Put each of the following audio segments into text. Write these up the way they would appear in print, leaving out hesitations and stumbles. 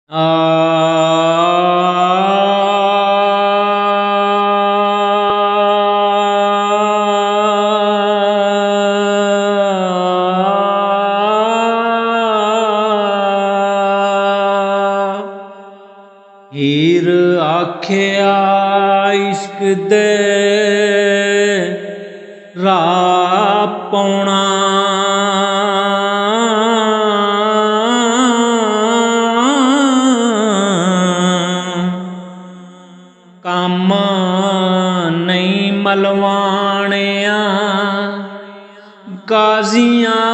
हीर आख्या इश्क दे राह पौना, काम नहीं मलवाणिया गाजियां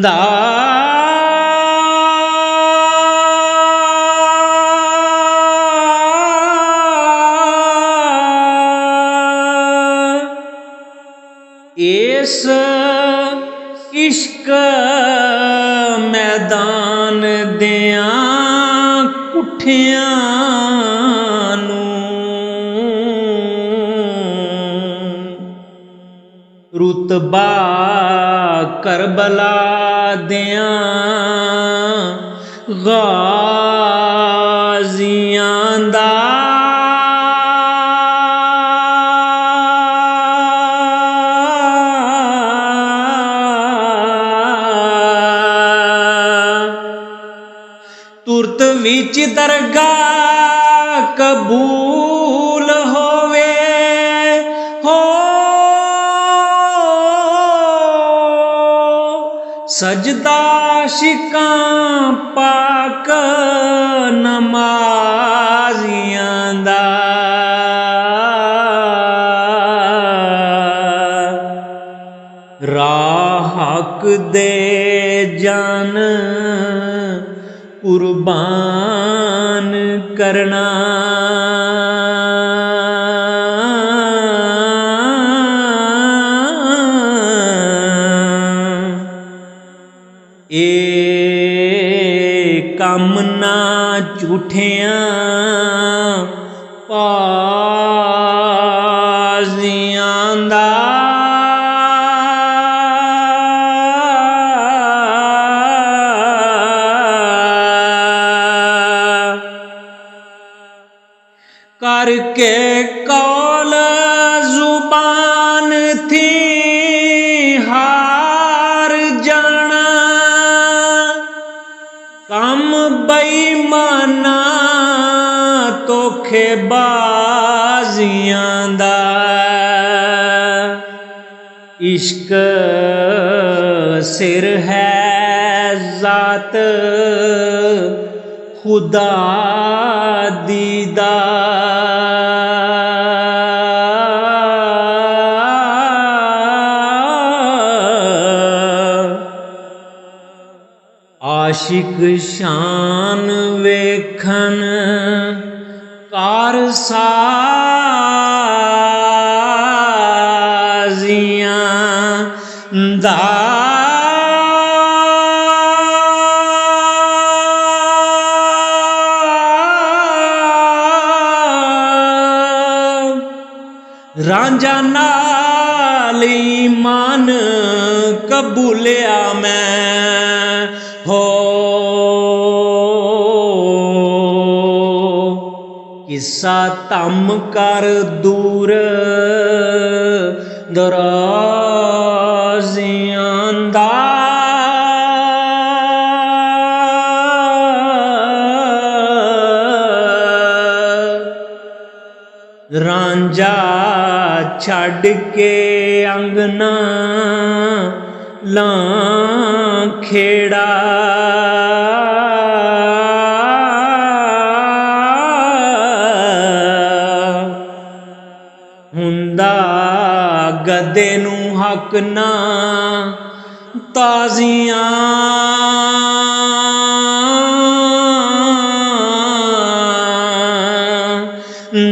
दा इस इश्क मैदान दिया कुठियां रुतबा करबला दिया गाजियां दा तुरत विच दरगाह कबूल होवे हो सजदा शिकां पाक नमाजियां दा राह हक दे जान कुर्बान करना, ए कम ना झूठियां पाजियां दा करके कौल जुबान थी हार जाना, कम बेईमाना धोखेबाजियां दा इश्क सिर है जात खुदा दीदा, आशिक शान वेखन कारसाजियां दा रांझा नाल ईमान कबूलिया मैं हो किस्सा तम कर दूर दराजियां दा रांझा छड़ के अंगना लां खेड़ा, हुंदा गदे नू हक ना ताजियां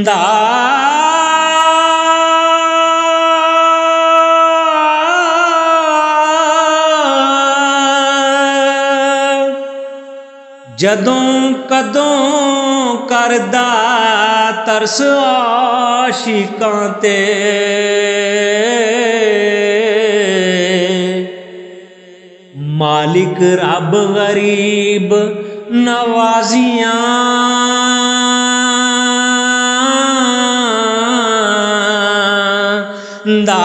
दा जदों कदों करदा तरस आशिकां ते मालिक रब गरीब नवाजियां दा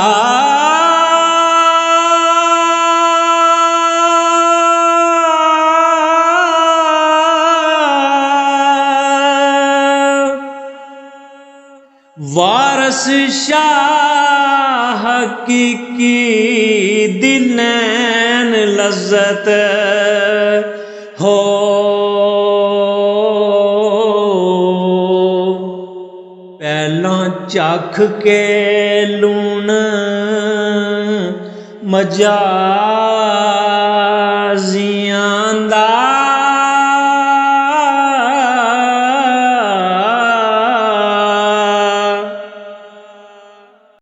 वारस शाह हकीकी दिलैन लज्जत हो पहला चख के लूण मजाजियां दा